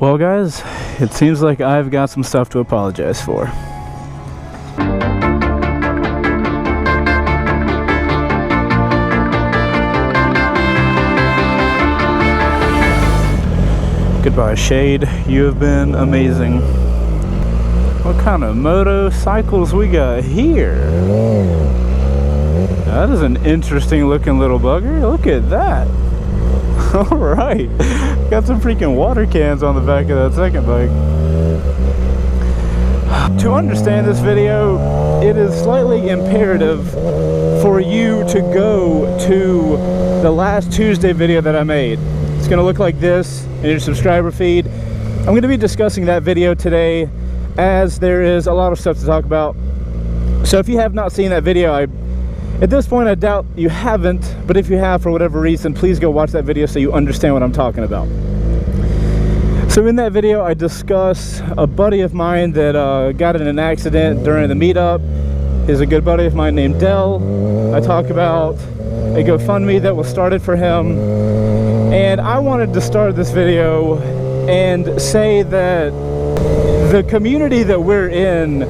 Well guys, it seems like I've got some stuff to apologize for. Goodbye Shade, you have been amazing. What kind of motorcycles we got here? That is an interesting looking little bugger. Look at that. Alright, got some freaking water cans on the back of that second bike. To understand this video, it is slightly imperative for you to go to the last Tuesday video that I made. It's going to look like this in your subscriber feed. I'm going to be discussing that video today as there is a lot of stuff to talk about. So if you have not seen that video, at this point I doubt you haven't, but if you have for whatever reason, please go watch that video so you understand what I'm talking about. So in that video I discuss a buddy of mine that got in an accident during the meetup. He's a good buddy of mine named Dell. I talk about a GoFundMe that was started for him, and I wanted to start this video and say that the community that we're in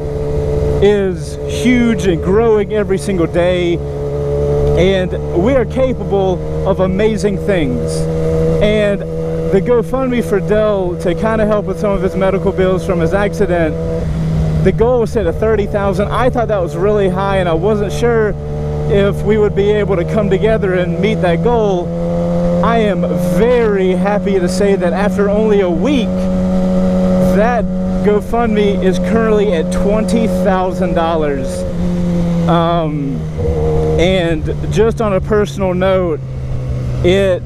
is huge and growing every single day, and we are capable of amazing things. And the GoFundMe for Dell to kind of help with some of his medical bills from his accident, the goal was set at $30,000. I thought that was really high, and I wasn't sure if we would be able to come together and meet that goal. I am very happy to say that after only a week, that GoFundMe is currently at $20,000. And just on a personal note, it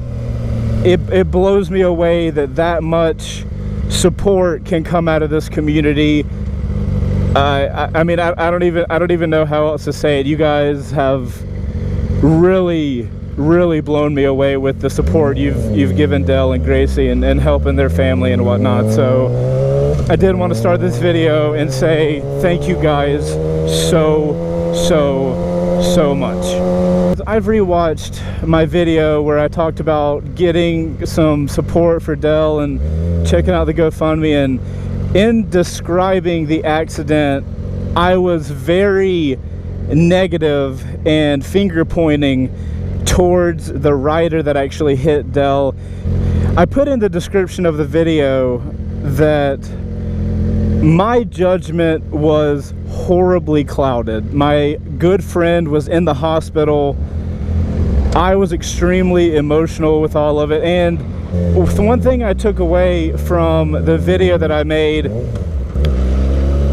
blows me away that much support can come out of this community. I mean, I don't even know how else to say it. You guys have really blown me away with the support you've given Dell and Gracie and helping their family and whatnot. So I did want to start this video and say thank you guys so much. I've rewatched my video where I talked about getting some support for Dell and checking out the GoFundMe, and in describing the accident I was very negative and finger pointing towards the rider that actually hit Dell. I put in the description of the video that my judgment was horribly clouded. My good friend was in the hospital. I was extremely emotional with all of it, and one thing I took away from the video that I made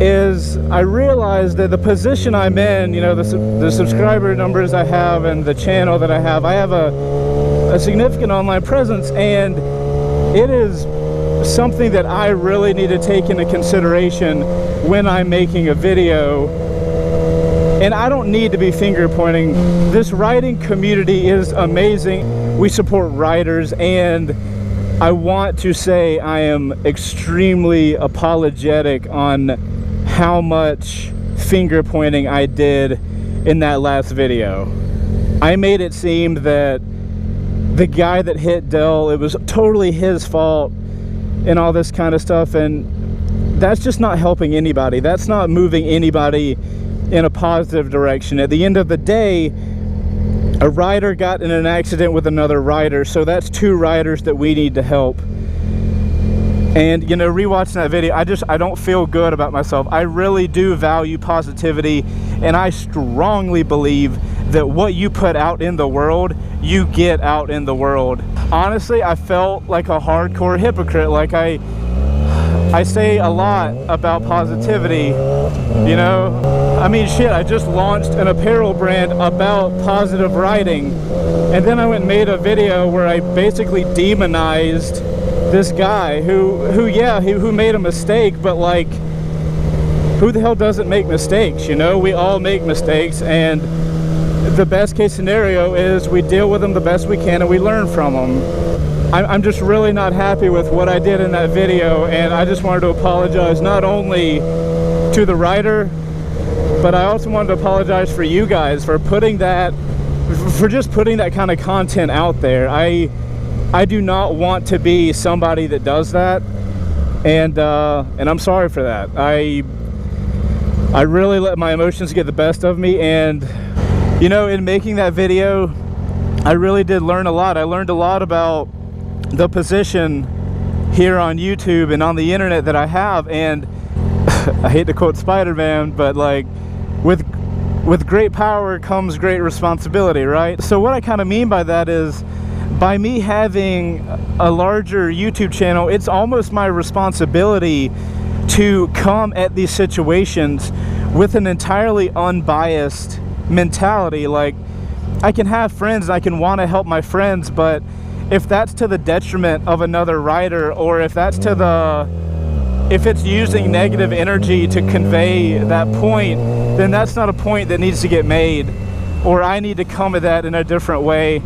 is I realized that the position I'm in, you know, the subscriber numbers I have and the channel that I have a significant online presence, and it is something that I really need to take into consideration when I'm making a video. And I don't need to be finger pointing. This riding community is amazing. We support riders, and I want to say I am extremely apologetic on how much finger pointing I did in that last video. I made it seem that the guy that hit Dell, it was totally his fault and all this kind of stuff, and that's just not helping anybody. That's not moving anybody in a positive direction. At the end of the day, a rider got in an accident with another rider, so that's two riders that we need to help. And you know, rewatching that video, I don't feel good about myself. I really do value positivity, and I strongly believe that what you put out in the world, you get out in the world. Honestly, I felt like a hardcore hypocrite. Like I say a lot about positivity, you know. I mean, shit, I just launched an apparel brand about positive riding, and then I went and made a video where I basically demonized this guy who made a mistake, but like, who the hell doesn't make mistakes, you know? We all make mistakes, and the best case scenario is we deal with them the best we can and we learn from them. I'm just really not happy with what I did in that video, and I just wanted to apologize not only to the rider, but I also wanted to apologize for you guys for just putting that kind of content out there. I do not want to be somebody that does that, and I'm sorry for that. I really let my emotions get the best of me, and you know, in making that video, I really did learn a lot. I learned a lot about the position here on YouTube and on the internet that I have, and I hate to quote Spider-Man, but like, with great power comes great responsibility, right? So what I kind of mean by that is, by me having a larger YouTube channel, it's almost my responsibility to come at these situations with an entirely unbiased mentality. Like, I can have friends and I can want to help my friends, but if that's to the detriment of another rider, or if that's if it's using negative energy to convey that point, then that's not a point that needs to get made, or I need to come at that in a different way.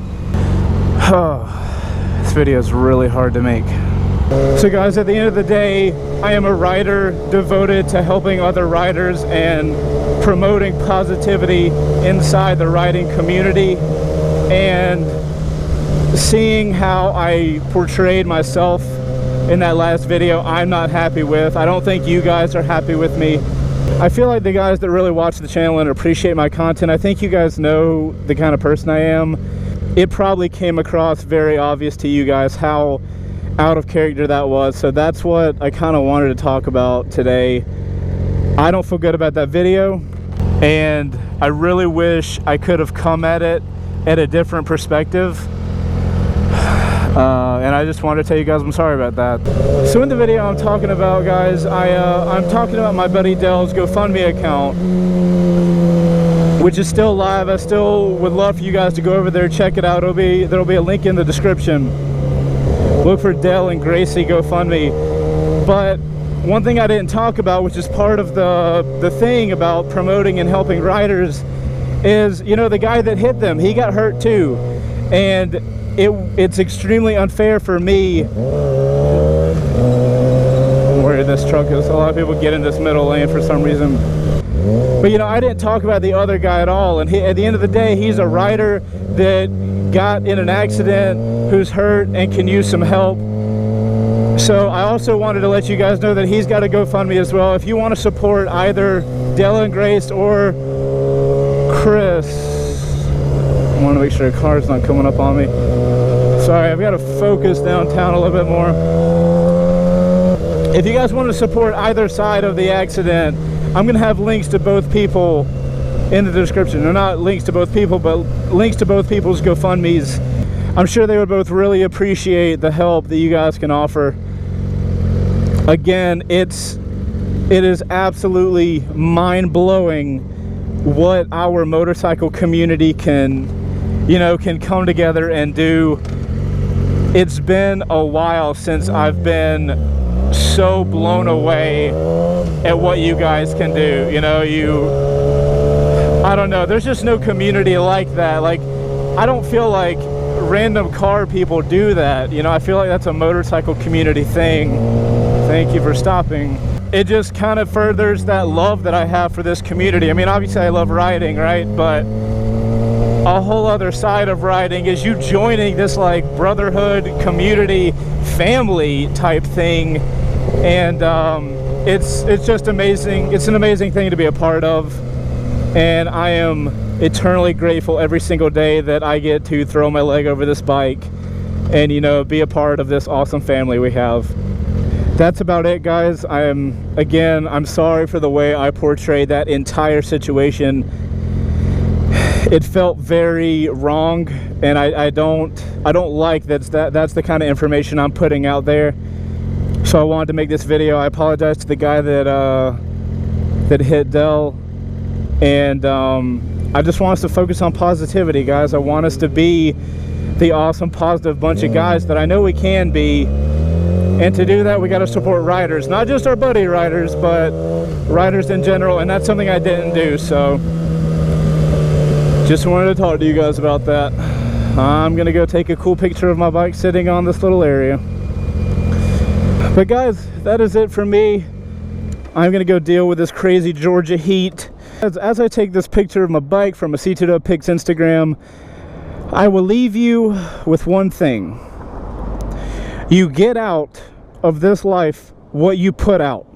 This video is really hard to make. So guys, at the end of the day, I am a rider devoted to helping other riders and promoting positivity inside the riding community, and seeing how I portrayed myself in that last video, I'm not happy with. I don't think you guys are happy with me. I feel like the guys that really watch the channel and appreciate my content, I think you guys know the kind of person I am. It probably came across very obvious to you guys how out of character that was, so that's what I kind of wanted to talk about today. I don't feel good about that video, and I really wish I could have come at it at a different perspective. And I just wanted to tell you guys I'm sorry about that. So in the video I'm talking about, guys, I'm talking about my buddy Dell's GoFundMe account, which is still live. I still would love for you guys to go over there, check it out. There'll be a link in the description. Look for Dell and Gracie GoFundMe. But one thing I didn't talk about, which is part of the thing about promoting and helping riders, is, you know, the guy that hit them, he got hurt too, and it's extremely unfair for me where this truck is. A lot of people get in this middle lane for some reason. But you know, I didn't talk about the other guy at all, and at the end of the day, he's a rider that got in an accident, who's hurt and can use some help. So I also wanted to let you guys know that he's got a GoFundMe as well. If you want to support either Della and Grace or Chris, I want to make sure a car's not coming up on me. Sorry, I've got to focus downtown a little bit more. If you guys want to support either side of the accident, I'm going to have links to both people in the description. They're not links to both people, but links to both people's GoFundMes. I'm sure they would both really appreciate the help that you guys can offer. Again, it is absolutely mind-blowing what our motorcycle community can come together and do. It's been a while since I've been so blown away at what you guys can do. You know, I don't know, there's just no community like that. Like, I don't feel like random car people do that. You know, I feel like that's a motorcycle community thing. Thank you for stopping. It just kind of furthers that love that I have for this community. I mean, obviously I love riding, right? But a whole other side of riding is you joining this like brotherhood, community, family type thing. And it's just amazing. It's an amazing thing to be a part of. And I am eternally grateful every single day that I get to throw my leg over this bike and, you know, be a part of this awesome family we have. That's about it, guys. I'm sorry for the way I portrayed that entire situation. It felt very wrong, and I don't like that's the kind of information I'm putting out there. So I wanted to make this video. I apologize to the guy that hit Dell, and I just want us to focus on positivity, guys. I want us to be the awesome, positive bunch of guys that I know we can be. And to do that, we got to support riders, not just our buddy riders, but riders in general. And that's something I didn't do. So just wanted to talk to you guys about that. I'm gonna go take a cool picture of my bike sitting on this little area. But guys, that is it for me. I'm gonna go deal with this crazy Georgia heat. As I take this picture of my bike from a C2W Pics Instagram, I will leave you with one thing. You get out of this life what you put out.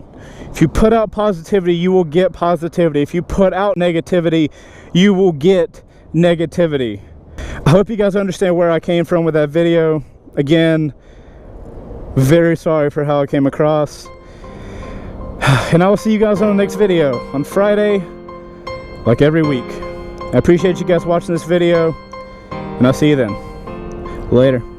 If you put out positivity, you will get positivity. If you put out negativity, you will get negativity. I hope you guys understand where I came from with that video. Again, very sorry for how I came across. And I will see you guys on the next video on Friday, like every week. I appreciate you guys watching this video, and I'll see you then. Later.